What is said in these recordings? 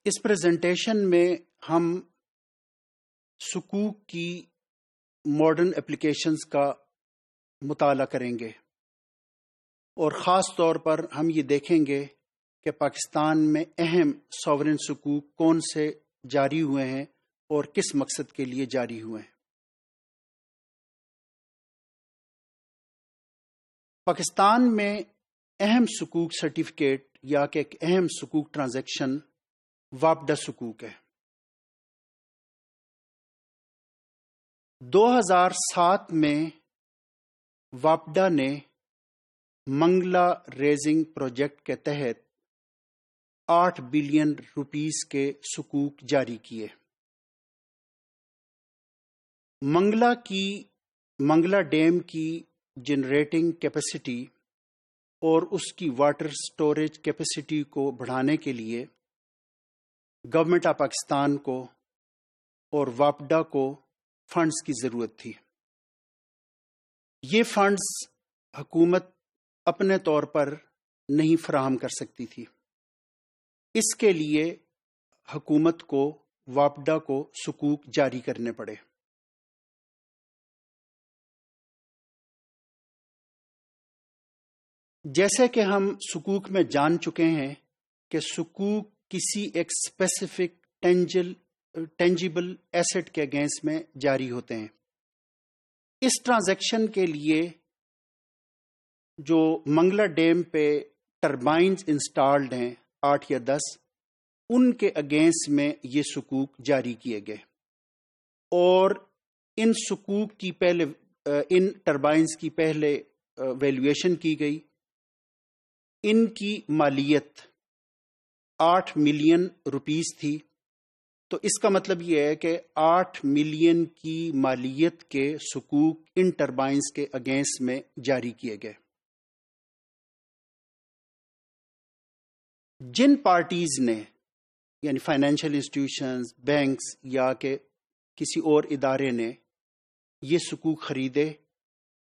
اس presentation میں ہم سکوک کی ماڈرن اپلیکیشنز کا مطالعہ کریں گے اور خاص طور پر ہم یہ دیکھیں گے کہ پاکستان میں اہم ساورن سکوک کون سے جاری ہوئے ہیں اور کس مقصد کے لیے جاری ہوئے ہیں۔ پاکستان میں اہم سکوک سرٹیفکیٹ یا کہ ایک اہم سکوک ٹرانزیکشن وابڈا سکوک ہے۔ 2007 میں وابڈا نے منگلا ریزنگ پروجیکٹ کے تحت 8 بلین روپیز کے سکوک جاری کیے۔ منگلا ڈیم کی جنریٹنگ کیپیسٹی اور اس کی واٹر سٹوریج کیپیسٹی کو بڑھانے کے لیے گورنمنٹ آف پاکستان کو اور وابڈا کو فنڈز کی ضرورت تھی۔ یہ فنڈز حکومت اپنے طور پر نہیں فراہم کر سکتی تھی، اس کے لیے حکومت کو وابڈا کو سکوک جاری کرنے پڑے۔ جیسے کہ ہم سکوک میں جان چکے ہیں کہ سکوک کسی ایک اسپیسیفک ٹینجیبل ایسٹ کے اگینسٹ میں جاری ہوتے ہیں۔ اس ٹرانزیکشن کے لیے جو منگلا ڈیم پہ ٹربائنز انسٹالڈ ہیں 8 یا 10، ان کے اگینسٹ میں یہ سکوک جاری کیے گئے اور ان سکوک کی ان ٹربائنز کی پہلے ویلیویشن کی گئی۔ ان کی مالیت 8 ملین روپیز تھی، تو اس کا مطلب یہ ہے کہ 8 ملین کی مالیت کے سکوک ان ٹربائنز کے اگینسٹ میں جاری کیے گئے۔ جن پارٹیز نے یعنی فائنینشیل انسٹیٹیوشنز، بینکس یا کہ کسی اور ادارے نے یہ سکوک خریدے،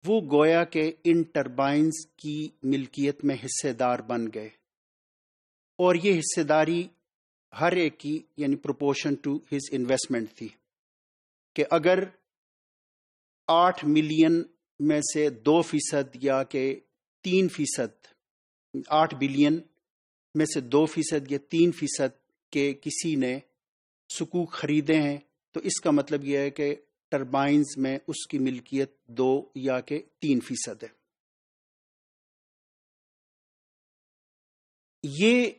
وہ گویا کہ ان ٹربائنز کی ملکیت میں حصے دار بن گئے، اور یہ حصے داری ہر ایک کی یعنی پروپورشن ٹو ہز انویسٹمنٹ تھی کہ اگر 8 ملین میں سے 2% یا کہ 3%، 8 بلین میں سے 2% یا 3% کے کسی نے سکوک خریدے ہیں، تو اس کا مطلب یہ ہے کہ ٹربائنز میں اس کی ملکیت 2 یا کہ 3% ہے۔ یہ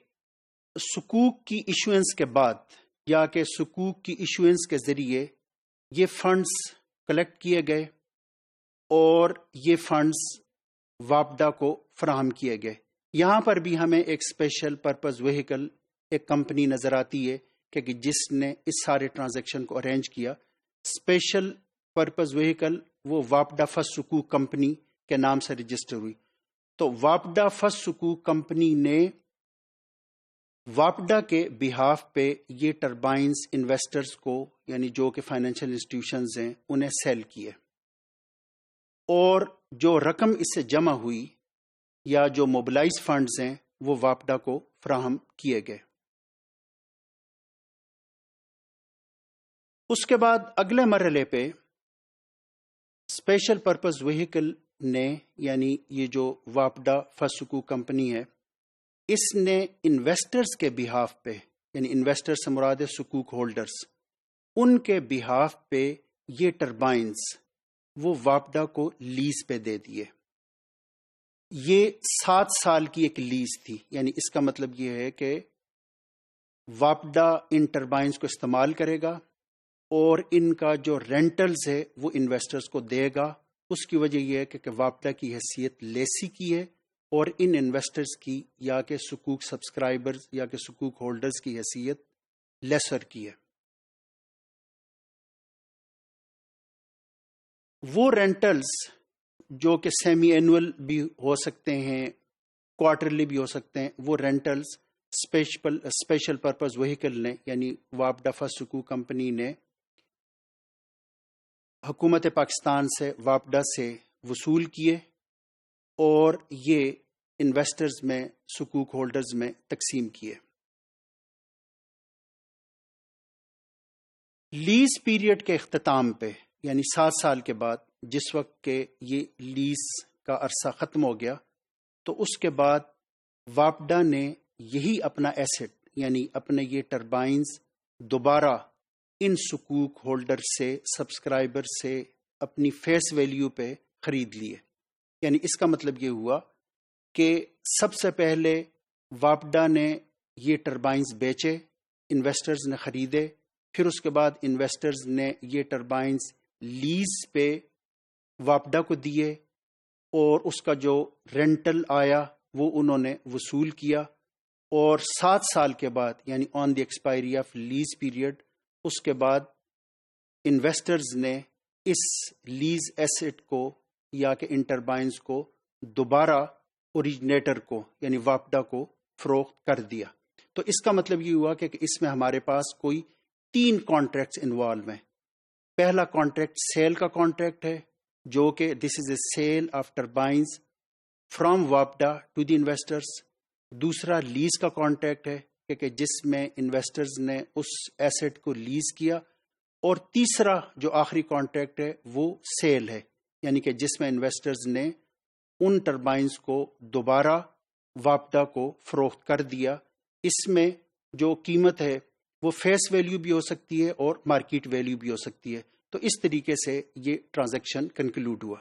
سکوک کی ایشوئنس کے بعد یا کہ سکوک کی ایشوئنس کے ذریعے یہ فنڈز کلیکٹ کیے گئے اور یہ فنڈز وابڈا کو فراہم کیے گئے۔ یہاں پر بھی ہمیں ایک اسپیشل پرپز وہیکل، ایک کمپنی نظر آتی ہے کہ جس نے اس سارے ٹرانزیکشن کو ارینج کیا۔ اسپیشل پرپز وہیکل وہ وابڈا فرسٹ سکوک کمپنی کے نام سے رجسٹر ہوئی۔ تو وابڈا فرسٹ سکوک کمپنی نے وابڈا کے بہاف پہ یہ ٹربائنز انویسٹرز کو یعنی جو کہ فائنینشیل انسٹیٹیوشنز ہیں انہیں سیل کیے، اور جو رقم اس سے جمع ہوئی یا جو موبلائز فنڈز ہیں وہ وابڈا کو فراہم کیے گئے۔ اس کے بعد اگلے مرحلے پہ اسپیشل پرپز وہیکل نے یعنی یہ جو وابڈا فرسٹ سکوک کمپنی ہے، اس نے انویسٹرز کے بہاف پہ یعنی انویسٹر سے مراد سکوک ہولڈرز، ان کے بہاف پہ یہ ٹربائنز وہ وابڈا کو لیز پہ دے دیے۔ یہ 7 سال کی ایک لیز تھی، یعنی اس کا مطلب یہ ہے کہ وابڈا ان ٹربائنز کو استعمال کرے گا اور ان کا جو رینٹلز ہے وہ انویسٹرز کو دے گا۔ اس کی وجہ یہ ہے کہ وابڈا کی حیثیت لیسی کی ہے اور ان انویسٹرز کی یا کہ سکوک سبسکرائبرز یا کہ سکوک ہولڈرز کی حیثیت لیسر کی ہے۔ وہ رینٹلز جو کہ سیمی اینول بھی ہو سکتے ہیں، کوارٹرلی بھی ہو سکتے ہیں، وہ رینٹلز اسپیشل پرپز وہیکل نے یعنی وابڈا فرسٹ سکوک کمپنی نے حکومت پاکستان سے وابڈا سے وصول کیے اور یہ انویسٹرز میں سکوک ہولڈرز میں تقسیم کیے۔ لیز پیریڈ کے اختتام پہ، یعنی 7 سال کے بعد، جس وقت کہ یہ لیز کا عرصہ ختم ہو گیا، تو اس کے بعد واپڈا نے یہی اپنا ایسٹ، یعنی اپنے یہ ٹربائنز دوبارہ ان سکوک ہولڈر سے، سبسکرائبر سے اپنی فیس ویلیو پہ خرید لیے۔ یعنی اس کا مطلب یہ ہوا کہ سب سے پہلے واپڈا نے یہ ٹربائنز بیچے، انویسٹرز نے خریدے، پھر اس کے بعد انویسٹرز نے یہ ٹربائنز لیز پہ واپڈا کو دیے، اور اس کا جو رینٹل آیا وہ انہوں نے وصول کیا، اور 7 سال کے بعد، یعنی آن دی ایکسپائری آف لیز پیریڈ، اس کے بعد انویسٹرز نے اس لیز ایسٹ کو یا کہ ان ٹربائنز کو دوبارہ اوریجنیٹر کو یعنی واپڈا کو فروخت کر دیا۔ تو اس کا مطلب یہ ہوا کہ اس میں ہمارے پاس کوئی 3 کانٹریکٹس انوالو ہیں۔ پہلا کانٹریکٹ سیل کا کانٹریکٹ ہے، جو کہ this is a sale of turbines from واپڈا ٹو دی انویسٹرز۔ دوسرا لیز کا کانٹریکٹ ہے کہ جس میں انویسٹرز نے اس ایسٹ کو لیز کیا، اور تیسرا جو آخری کانٹریکٹ ہے وہ سیل ہے، یعنی کہ جس میں انویسٹرز نے ان ٹربائنز کو دوبارہ واپڈا کو فروخت کر دیا۔ اس میں جو قیمت ہے وہ فیس ویلیو بھی ہو سکتی ہے اور مارکیٹ ویلیو بھی ہو سکتی ہے۔ تو اس طریقے سے یہ ٹرانزیکشن کنکلوڈ ہوا۔